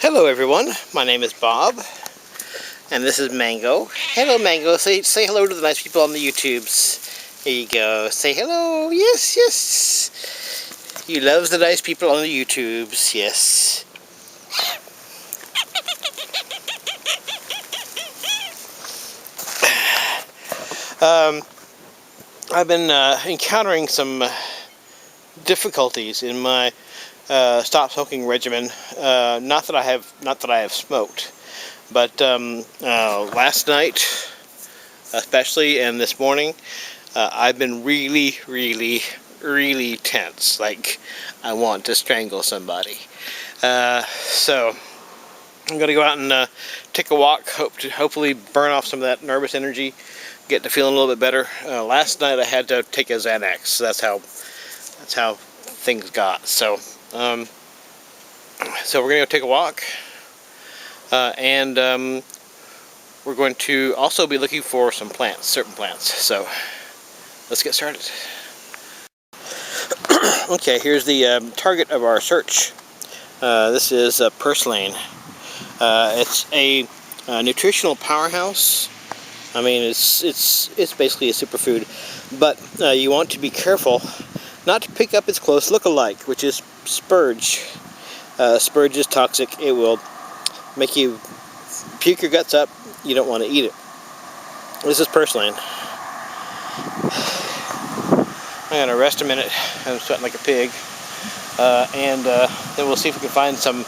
Hello everyone, my name is Bob, and this is Mango. Hello Mango, say hello to the nice people on the YouTubes. Here you go, say hello, yes, yes. You loves the nice people on the YouTubes, yes. I've been encountering some difficulties in my stop smoking regimen. Not that I have smoked, but last night, especially, and this morning, I've been really tense. Like I want to strangle somebody. So I'm gonna go out and take a walk. Hopefully burn off some of that nervous energy, get to feeling a little bit better. Last night I had to take a Xanax. So that's how things got. So we're gonna go take a walk, and we're going to also be looking for some plants, certain plants. So let's get started. Okay, here's the target of our search. This is purslane. It's a nutritional powerhouse. I mean, it's basically a superfood, but you want to be careful not to pick up its close look-alike, which is spurge. Spurge is toxic. It will make you puke your guts up. You don't want to eat it. This is purslane. I'm going to rest a minute. I'm sweating like a pig. And then we'll see if we can find some.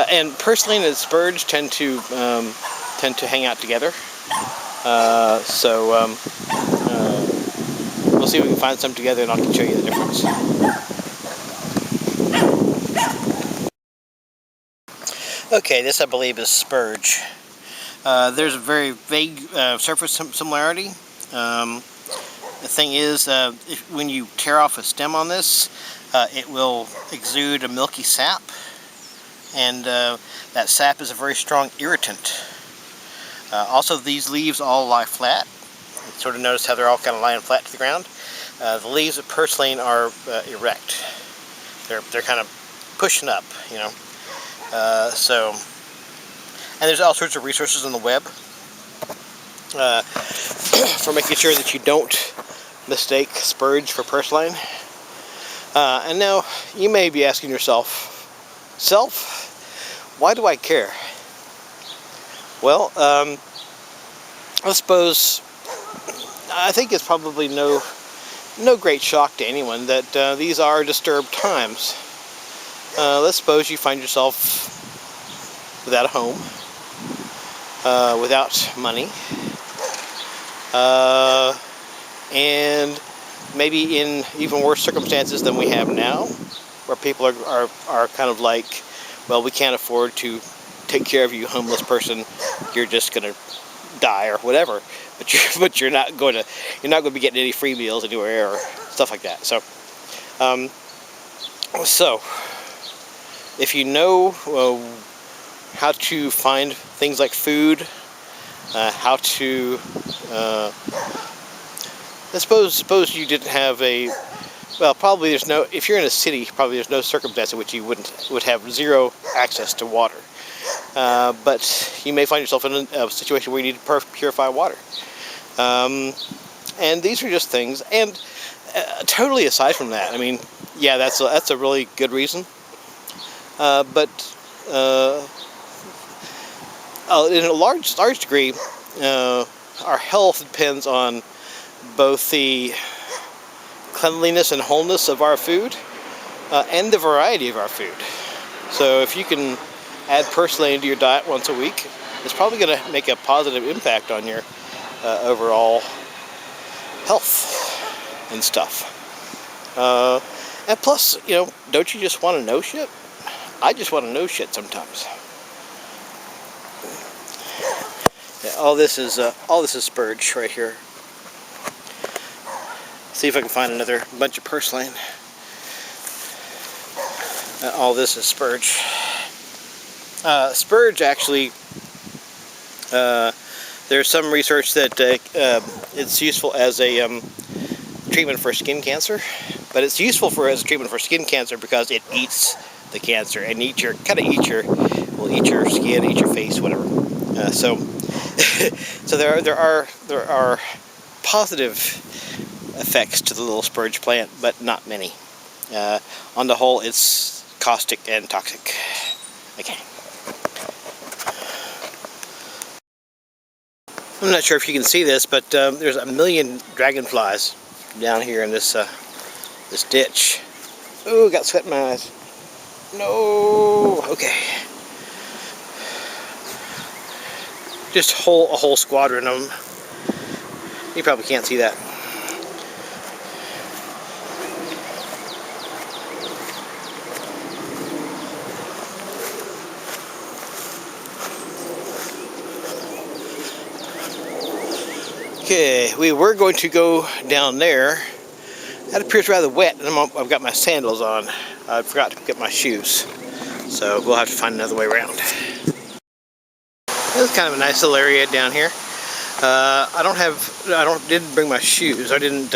And purslane and spurge tend to hang out together. We'll see if we can find some together, and I can show you the difference. Okay, this I believe is spurge. There's a very vague surface similarity. The thing is, when you tear off a stem on this, it will exude a milky sap, and that sap is a very strong irritant. Also, these leaves all lie flat. Sort of notice how they're all kind of lying flat to the ground. The leaves of purslane are erect. They're kind of pushing up, you know. And there's all sorts of resources on the web for making sure that you don't mistake spurge for purslane. And now you may be asking yourself, why do I care? Well, I think it's probably no great shock to anyone that these are disturbed times. Let's suppose you find yourself without a home, without money, and maybe in even worse circumstances than we have now, where people are kind of like, well, we can't afford to take care of you, homeless person. You're just gonna die or whatever. But you're not going to be getting any free meals anywhere or stuff like that. So if you know how to find things like food, how to suppose you didn't have probably there's no, if you're in a city, probably there's no circumstance in which you would have zero access to water. But you may find yourself in a situation where you need to purify water. And these are just things. And totally aside from that, I mean, yeah, that's a really good reason. But in a large degree, our health depends on both the cleanliness and wholeness of our food and the variety of our food. So if you can add purslane to your diet once a week, it's probably going to make a positive impact on your overall health and stuff. And plus, you know, don't you just want to know shit? I just want to know shit sometimes. Yeah, all this is spurge right here. See if I can find another bunch of purslane. All this is spurge. Spurge actually, there's some research that it's useful as a treatment for skin cancer, but it's useful as a treatment for skin cancer because it eats the cancer and will eat your skin, eat your face, whatever. So there are positive effects to the little spurge plant, but not many. On the whole, it's caustic and toxic. Okay. I'm not sure if you can see this, but there's a million dragonflies down here in this this ditch. Ooh, got sweat in my eyes. No. Okay. Just a whole squadron of them. You probably can't see that. Okay, we were going to go down there. That appears rather wet, and I've got my sandals on. I forgot to get my shoes, so we'll have to find another way around. This is kind of a nice little area down here. Didn't bring my shoes. I didn't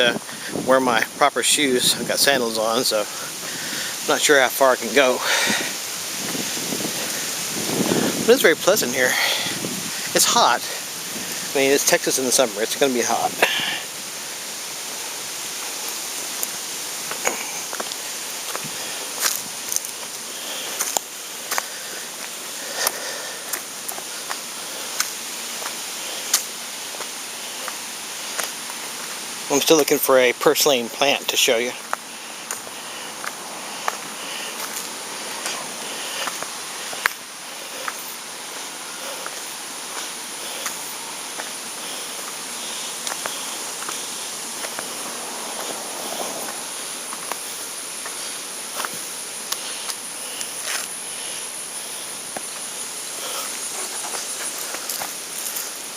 wear my proper shoes. I've got sandals on, so I'm not sure how far I can go. But it's very pleasant here. It's hot. I mean, it's Texas in the summer. It's going to be hot. I'm still looking for a purslane plant to show you.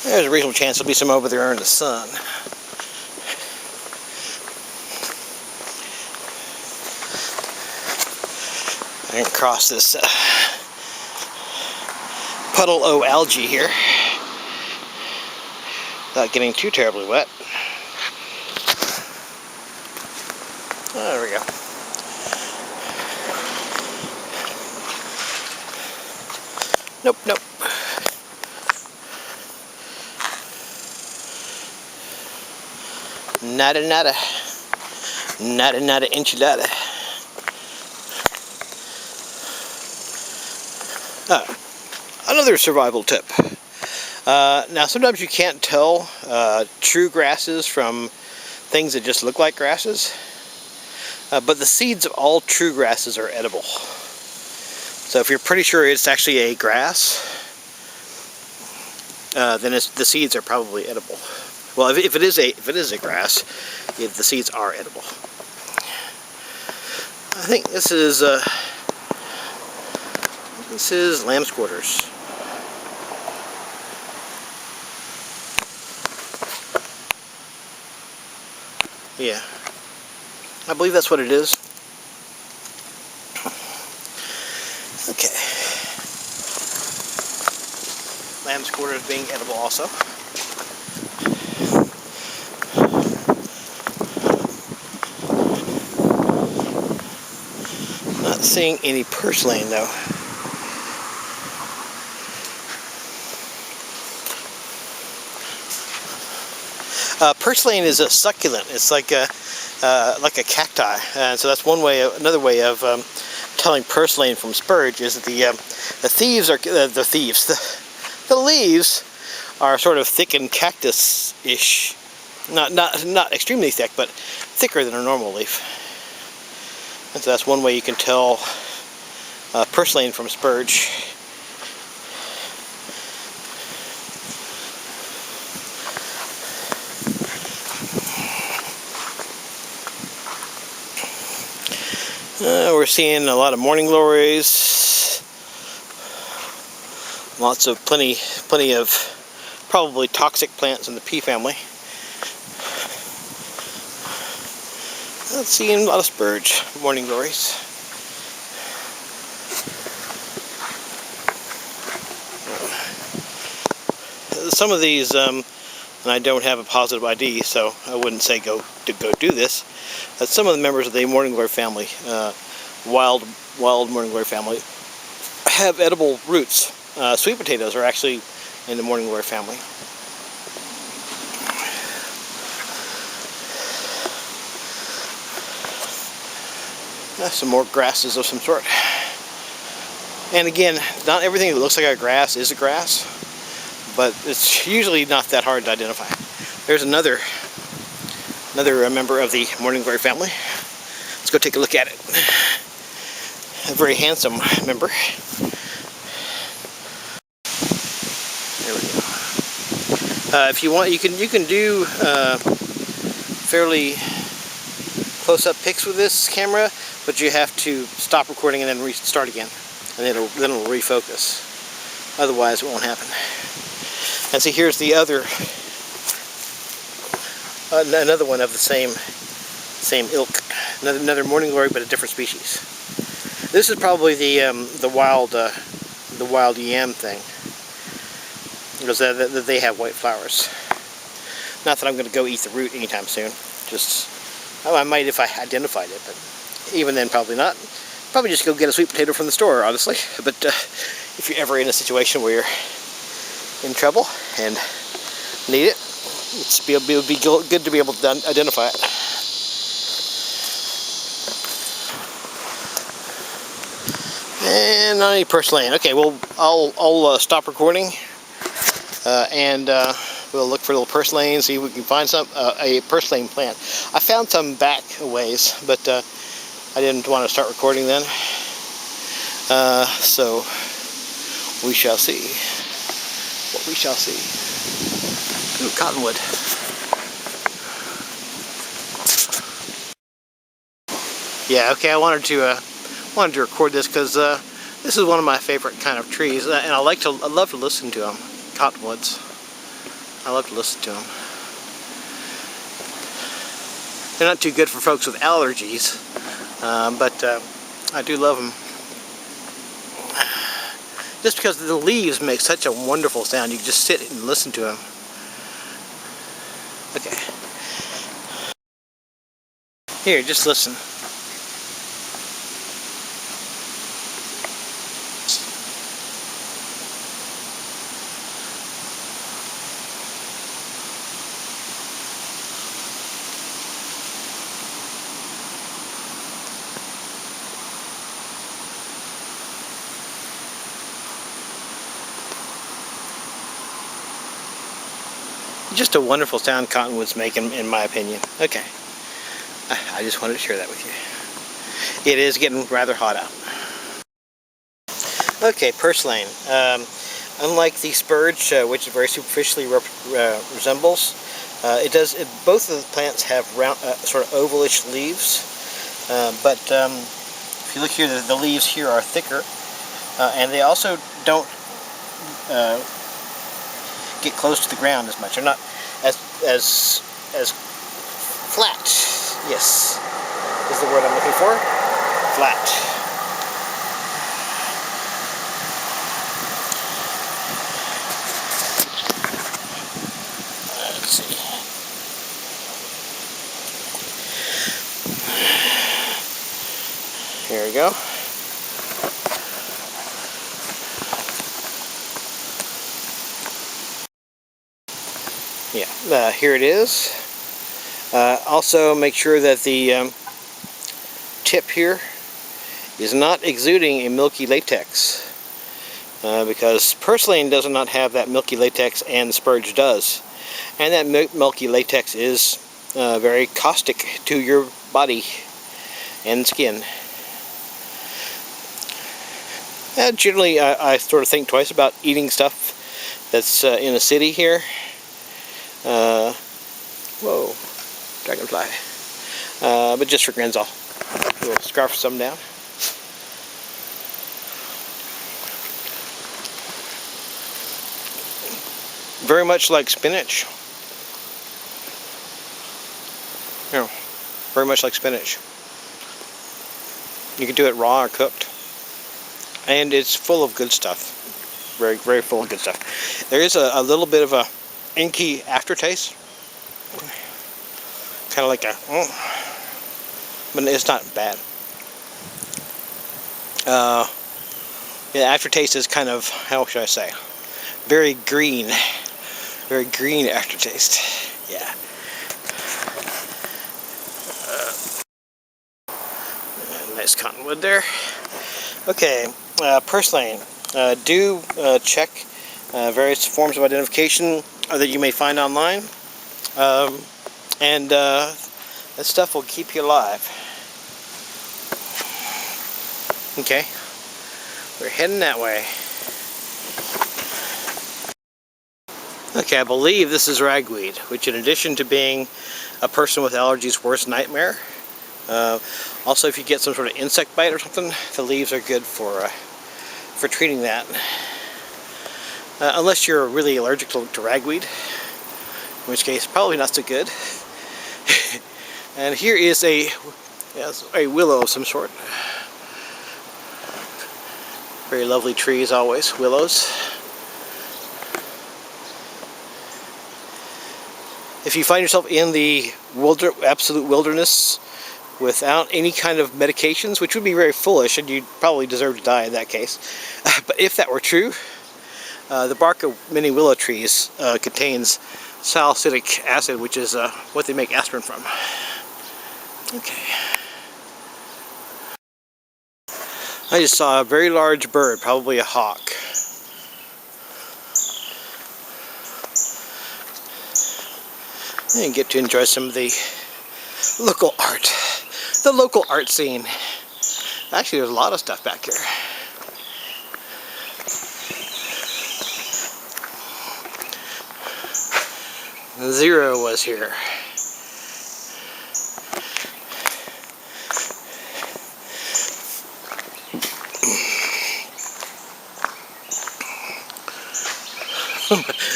There's a reasonable chance there'll be some over there in the sun. I can cross this puddle of algae here without getting too terribly wet. Oh, there we go. Nope, nope. Nada, nada. Nada, nada, enchilada. Another survival tip. Now, sometimes you can't tell true grasses from things that just look like grasses, but the seeds of all true grasses are edible. So if you're pretty sure it's actually a grass, then the seeds are probably edible. Well, if it is a grass, the seeds are edible. I think this is lamb's quarters. Yeah, I believe that's what it is. Okay. Lamb's quarters being edible also. Not seeing any purslane though. Purslane is a succulent. It's like a cacti, and so that's one way. Another way of telling purslane from spurge is that the leaves are sort of thick and cactus-ish, not extremely thick, but thicker than a normal leaf. And so that's one way you can tell purslane from spurge. We're seeing a lot of morning glories, plenty of probably toxic plants in the pea family. Not seeing a lot of spurge, morning glories. Some of these, and I don't have a positive ID, so I wouldn't say go do this. Some of the members of the morning glory family wild morning glory family have edible roots. Sweet potatoes are actually in the morning glory family. Some more grasses of some sort. And again, not everything that looks like a grass is a grass, but it's usually not that hard to identify. There's another member of the morning glory family. Let's go take a look at it. A very handsome member. There we go. If you want, you can do fairly close-up pics with this camera, but you have to stop recording and then restart again, and then it'll refocus. Otherwise, it won't happen. And see, here's the other, another one of the same ilk. Another morning glory, but a different species. This is probably the wild yam thing, because they have white flowers. Not that I'm going to go eat the root anytime soon. Just, oh, I might if I identified it, but even then, probably not. Probably just go get a sweet potato from the store, honestly. But if you're ever in a situation where you're in trouble and need it, it would be good to be able to identify it. And not any purslane. Okay, well, I'll stop recording and we'll look for little purslane, see if we can find some a purslane plant. I found some back a ways, but I didn't want to start recording then. So we shall see what we shall see. Ooh, cottonwood. Yeah, okay, I wanted to record this because this is one of my favorite kind of trees, and I love to listen to them. Cottonwoods. I love to listen to them. They're not too good for folks with allergies, but I do love them. Just because the leaves make such a wonderful sound, you can just sit and listen to them. Okay. Here, just listen. Just a wonderful sound cottonwoods make, in my opinion. Okay, I just wanted to share that with you. It is getting rather hot out. Okay, purslane. Unlike the spurge, which very superficially resembles, both of the plants have round, sort of ovalish leaves. But if you look here, the leaves here are thicker, and they also don't get close to the ground as much. They're not as flat. Yes, is the word I'm looking for. Flat. Let's see. Here we go. Yeah, here it is. Also make sure that the tip here is not exuding a milky latex, because purslane does not have that milky latex and the spurge does. And that milky latex is very caustic to your body and skin. Generally, I sort of think twice about eating stuff that's in a city here. Whoa, dragonfly. But just for grins, we'll scarf some down. Very much like spinach. Yeah, very much like spinach. You can do it raw or cooked. And it's full of good stuff. Very, very full of good stuff. There is a little bit of a inky aftertaste, kind of like a, but it's not bad. The aftertaste is kind of, how should I say, very green aftertaste. Yeah. Nice cottonwood there. Okay, purslane. Do check various forms of identification that you may find online, and that stuff will keep you alive. Okay, we're heading that way. Okay, I believe this is ragweed, which in addition to being a person with allergies' worst nightmare, also if you get some sort of insect bite or something, the leaves are good for treating that. Unless you're really allergic to ragweed, in which case probably not so good. And here is a willow of some sort. Very lovely trees always, willows. If you find yourself in the absolute wilderness without any kind of medications, which would be very foolish and you'd probably deserve to die in that case, but if that were true, the bark of many willow trees contains salicylic acid, which is what they make aspirin from. Okay. I just saw a very large bird, probably a hawk. And get to enjoy some of the local art. The local art scene. Actually, there's a lot of stuff back here. Zero was here.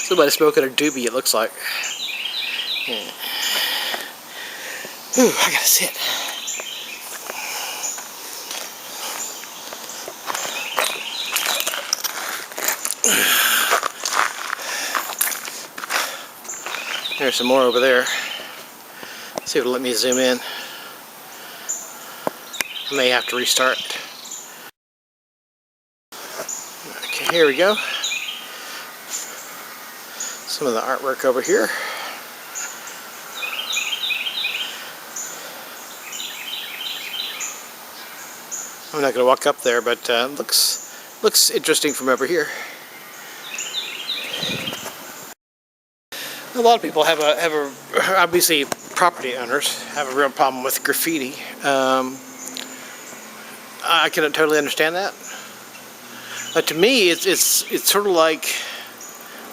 Somebody smoking a doobie, it looks like. Yeah. Ooh, I gotta sit. There's some more over there. Let's see if it'll let me zoom in. I may have to restart. Okay, here we go. Some of the artwork over here. I'm not going to walk up there, but looks interesting from over here. A lot of people have obviously property owners have a real problem with graffiti. I can totally understand that. But to me, it's sort of like,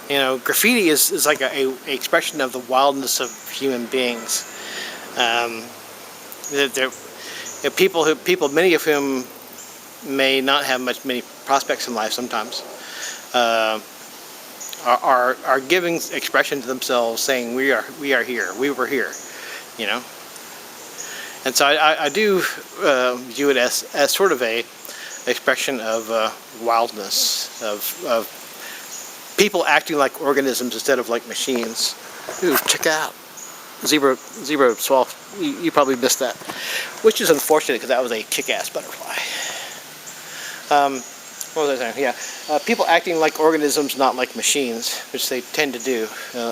you know, graffiti is like a expression of the wildness of human beings. People, many of whom may not have many prospects in life sometimes, are giving expression to themselves, saying we are here, we were here, you know. And so I do view it as sort of a expression of wildness, of people acting like organisms instead of like machines. Ooh, check out zebra swallow. You probably missed that, which is unfortunate because that was a kick-ass butterfly. What was I saying? Yeah, people acting like organisms, not like machines, which they tend to do,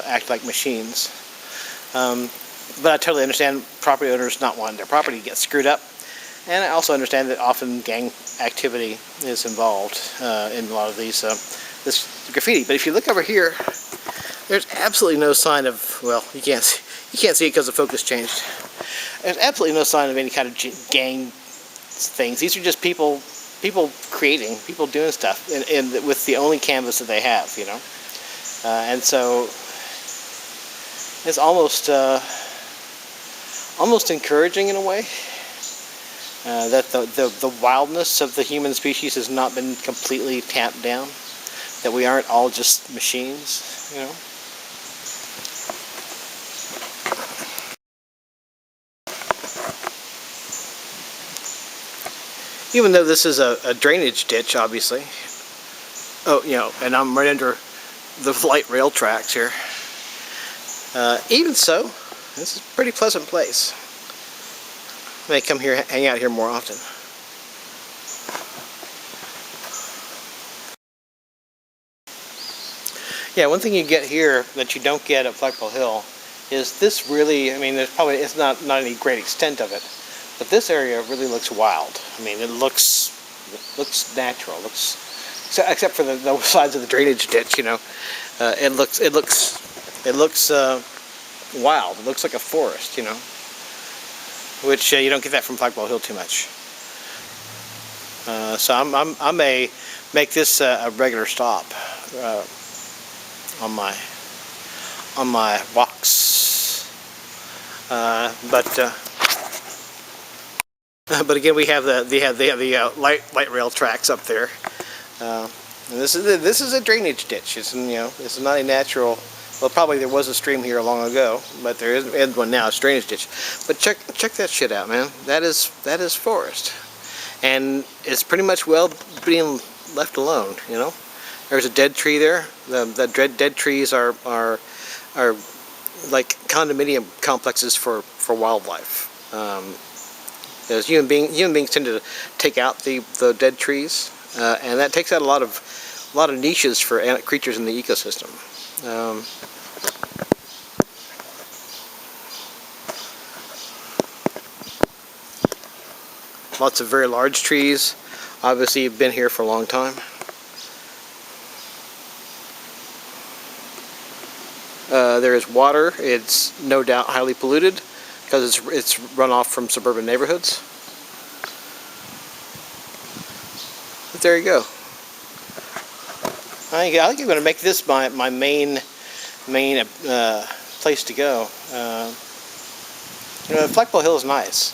act like machines. But I totally understand property owners not wanting their property to get screwed up, and I also understand that often gang activity is involved in a lot of these this graffiti. But if you look over here, there's absolutely no sign of, well, you can't see it because the focus changed. There's absolutely no sign of any kind of gang things. These are just people creating, people doing stuff, and with the only canvas that they have, you know. And so it's almost encouraging in a way that the wildness of the human species has not been completely tamped down, that we aren't all just machines, you know. Even though this is a drainage ditch, obviously. Oh, you know, and I'm right under the light rail tracks here. Even so, this is a pretty pleasant place. I may come here, hang out here more often. Yeah, one thing you get here that you don't get at Flagpole Hill is this really, I mean, it's not any great extent of it, but this area really looks wild. I mean, it looks natural. Except for the sides of the drainage ditch, you know, it looks wild. It looks like a forest, you know, which you don't get that from Flagpole Hill too much. So I may make this a regular stop on my walks. But again, we have the light rail tracks up there. And this is a drainage ditch. It's, you know, this is not a natural. Well, probably there was a stream here long ago, but there isn't one now. It's a drainage ditch. But check that shit out, man. That is forest, and it's pretty much well being left alone. You know, there's a dead tree there. The dead trees are like condominium complexes for wildlife. As human beings tend to take out the dead trees, and that takes out a lot of niches for creatures in the ecosystem. Lots of very large trees. Obviously, have been here for a long time. There is water. It's no doubt highly polluted because it's runoff from suburban neighborhoods. But there you go. I think I'm going to make this my main place to go. You know, Flagpole Hill is nice,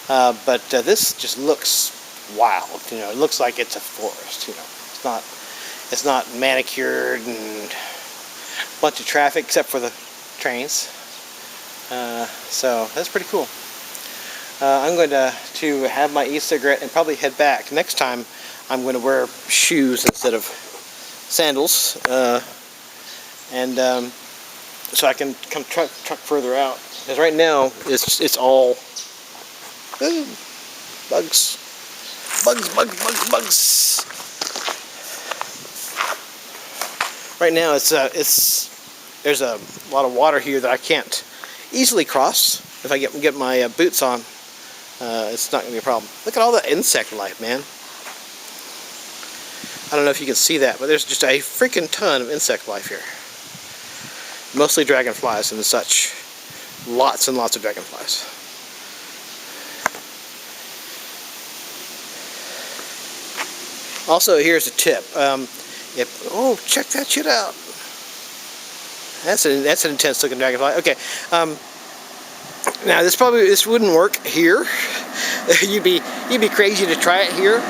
but this just looks wild. You know, it looks like it's a forest. You know, it's not manicured and a bunch of traffic except for the trains. So that's pretty cool. I'm going to have my e-cigarette and probably head back. Next time I'm going to wear shoes instead of sandals, and so I can come truck further out. Because right now it's all bugs. Right now there's a lot of water here that I can't easily cross. If I get my boots on, it's not going to be a problem. Look at all the insect life, man. I don't know if you can see that, but there's just a freaking ton of insect life here. Mostly dragonflies and such. Lots and lots of dragonflies. Also, here's a tip. Oh, check that shit out. That's an intense looking dragonfly. Okay. Now this wouldn't work here. You'd be crazy to try it here.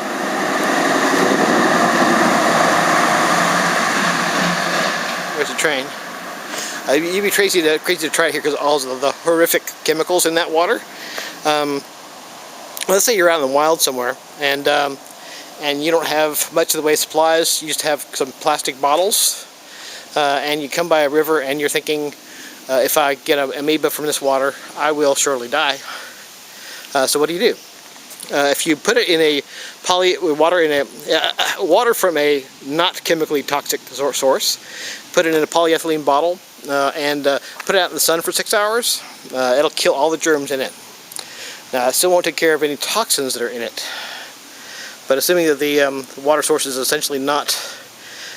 There's a train. You'd be crazy to try it here because of all of the horrific chemicals in that water. Let's say you're out in the wild somewhere and you don't have much of the way supplies. You just have some plastic bottles, and you come by a river and you're thinking, if I get an amoeba from this water, I will surely die. So what do? If you put it in water from a not chemically toxic source, put it in a polyethylene bottle, and put it out in the sun for 6 hours, it'll kill all the germs in it. Now, it still won't take care of any toxins that are in it. But assuming that the water source is essentially not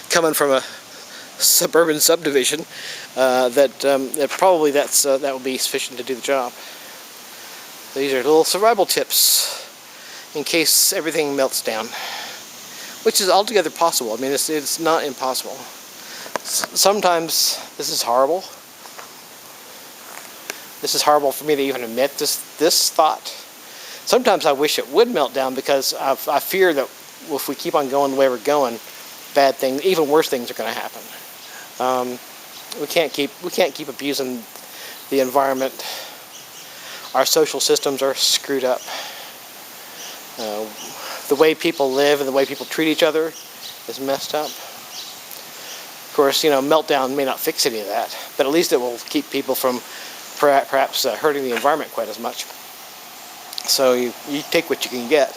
coming from a suburban subdivision, that will be sufficient to do the job. These are little survival tips in case everything melts down, which is altogether possible. I mean, it's not impossible. Sometimes this is horrible. This is horrible for me to even admit this thought. Sometimes I wish it would melt down because I fear that if we keep on going the way we're going, bad things, even worse things, are going to happen. We can't keep abusing the environment. Our social systems are screwed up. The way people live and the way people treat each other is messed up. Of course, you know, meltdown may not fix any of that, but at least it will keep people from perhaps hurting the environment quite as much. So you take what you can get.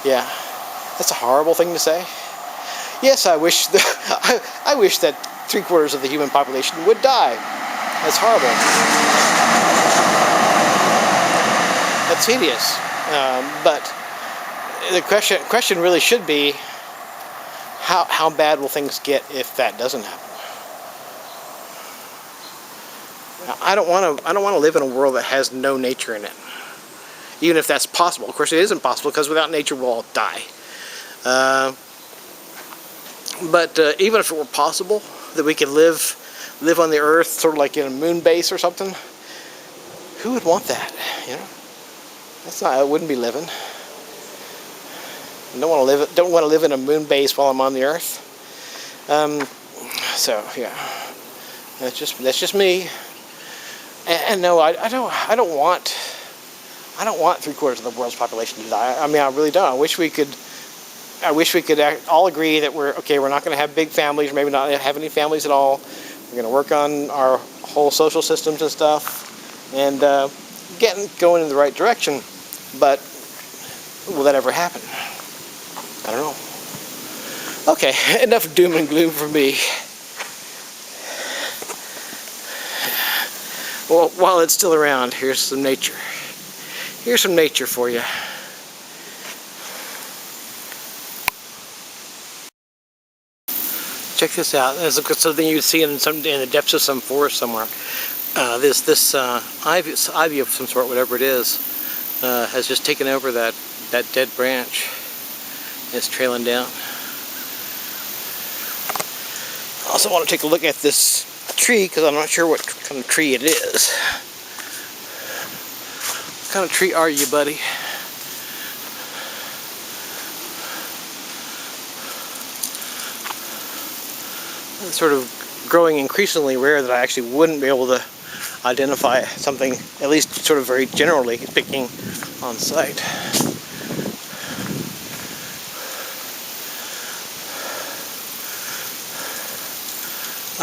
Yeah, that's a horrible thing to say. Yes, I wish I wish that 3/4 of the human population would die. That's horrible. That's hideous. But the question really should be, how bad will things get if that doesn't happen? I don't want to live in a world that has no nature in it, even if that's possible. Of course, it isn't possible, because without nature, we'll all die. But even if it were possible that we could live on the Earth, sort of like in a moon base or something, who would want that? You know, that's not. I wouldn't be living. I don't want to live in a moon base while I'm on the Earth. So yeah, that's just me. And no, I don't want 3/4 of the world's population to die. I mean, I really don't. I wish we could all agree that we're not going to have big families, or maybe not have any families at all. We're going to work on our whole social systems and stuff, and going in the right direction. But will that ever happen? I don't know. Okay, enough doom and gloom for me. Well, while it's still around, here's some nature. Here's some nature for you. Check this out. There's something you'd see in the depths of some forest somewhere. This ivy of some sort, whatever it is, has just taken over that dead branch. It's trailing down. I also want to take a look at this tree, because I'm not sure what kind of tree it is. What kind of tree are you, buddy? It's sort of growing increasingly rare that I actually wouldn't be able to identify something, at least sort of very generally speaking, on site.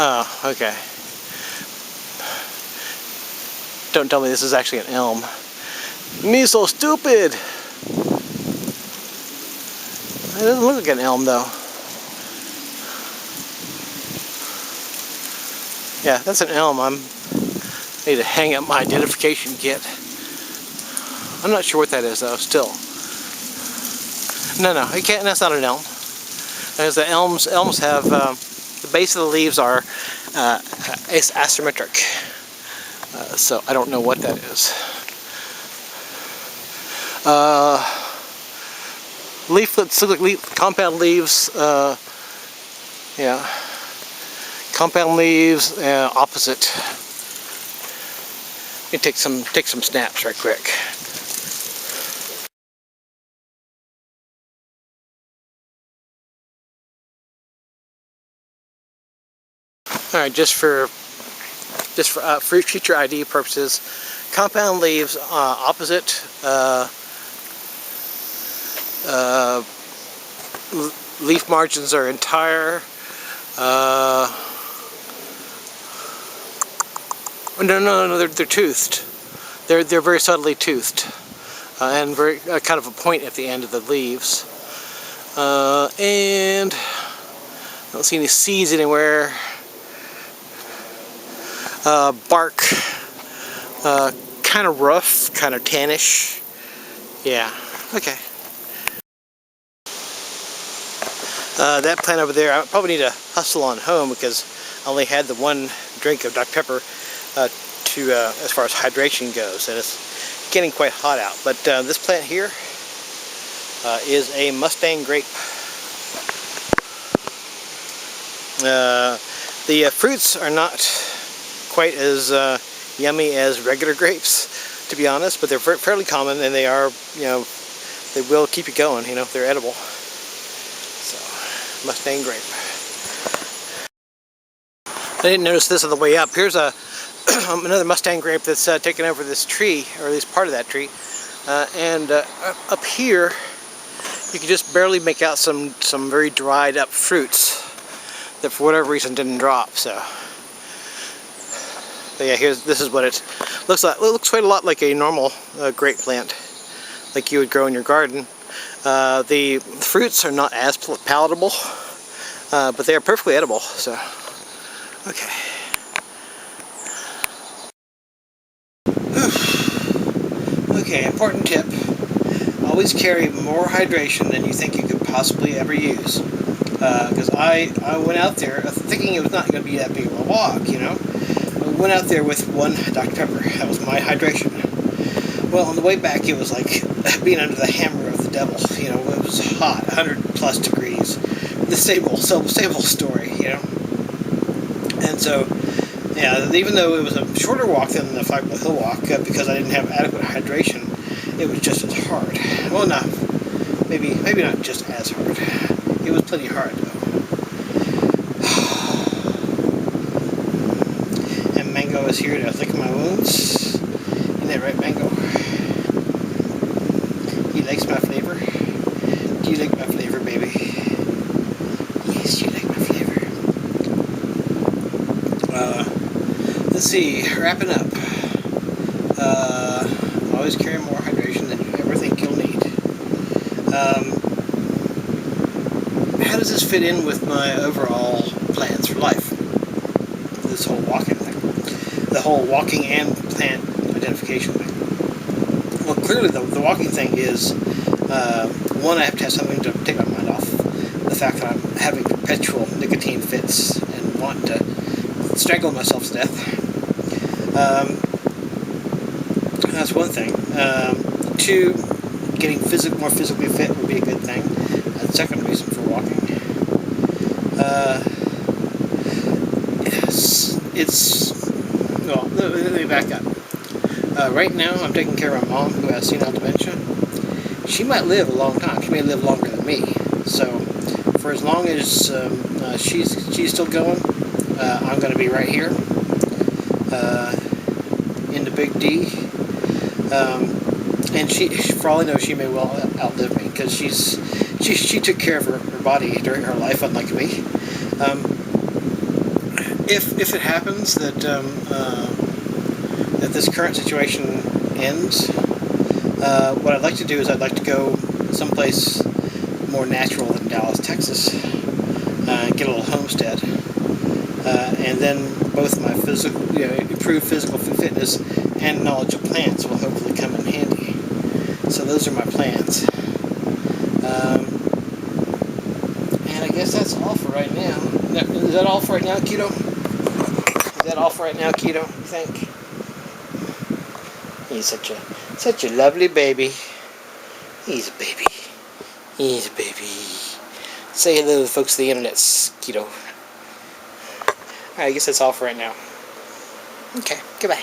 Oh, okay. Don't tell me this is actually an elm. Me so stupid! It doesn't look like an elm, though. Yeah, that's an elm. I need to hang up my identification kit. I'm not sure what that is, though, still. No, it can't. That's not an elm. Because the elms have, the base of the leaves are asymmetric. So I don't know what that is. Leaflets look like compound leaves. Yeah. Compound leaves, opposite. Let me take some snaps right quick. All right, just for future ID purposes, compound leaves, opposite. Leaf margins are entire. No, they're toothed. They're very subtly toothed, and very kind of a point at the end of the leaves. And I don't see any seeds anywhere. Bark, kind of rough, kind of tannish. Yeah, okay. That plant over there, I probably need to hustle on home, because I only had the one drink of Dr. Pepper as far as hydration goes, and it's getting quite hot out. But this plant here is a Mustang grape. The fruits are not quite as yummy as regular grapes, to be honest, but they're fairly common, and they are, they will keep you going. They're edible. So, Mustang grape. I didn't notice this on the way up. Here's another Mustang grape that's taken over this tree, or at least part of that tree. And up here, you can just barely make out some very dried up fruits that for whatever reason didn't drop. So, but yeah, this is what it looks like. It looks quite a lot like a normal grape plant, like you would grow in your garden. The fruits are not as palatable. but they are perfectly edible. So, okay. Okay, important tip. Always carry more hydration than you think you could possibly ever use. Because I went out there thinking it was not going to be that big of a walk, you know. I went out there with one Dr. Pepper. That was my hydration. Well, on the way back, it was like being under the hammer of the devil. You know, it was hot, 100 plus degrees. The same old story, you know. And so, yeah, even though it was a shorter walk than the Flagpole Hill walk, because I didn't have adequate hydration, it was just as hard. Well, no, maybe not just as hard. It was plenty hard, though. And Mango is here to lick my wounds. Isn't that right, Mango? He likes my flavor. Do you like my flavor, baby? Yes, you like my flavor. Let's see, wrapping up. Always carry more hydration than you ever think you'll need. How does this fit in with my overall plans for life? This whole walking thing. The whole walking and plant identification thing. Well, clearly the walking thing is, one, I have to have something to take my mind off the fact that I'm having perpetual nicotine fits and want to strangle myself to death. That's one thing. Two, getting more physically fit would be a good thing. That's the second reason for walking. Well, let me back up. Right now, I'm taking care of my mom who has senile dementia. She might live a long time. She may live longer than me. So, for as long as she's still going, I'm going to be right here in the Big D. And for all I know, she may well outlive me because she took care of her body during her life, unlike me. If it happens that that this current situation ends, what I'd like to do is I'd like to go someplace more natural than Dallas, Texas, get a little homestead, and then both my improved physical fitness and knowledge of plants will hopefully come in handy. So those are my plans. And I guess that's all for right now. Is that all for right now, Keto? Is that all for right now, Keto, you think? He's such a lovely baby. He's a baby. He's a baby. Say hello to the folks of the internet, Keto. Alright, I guess that's all for right now. Okay, goodbye.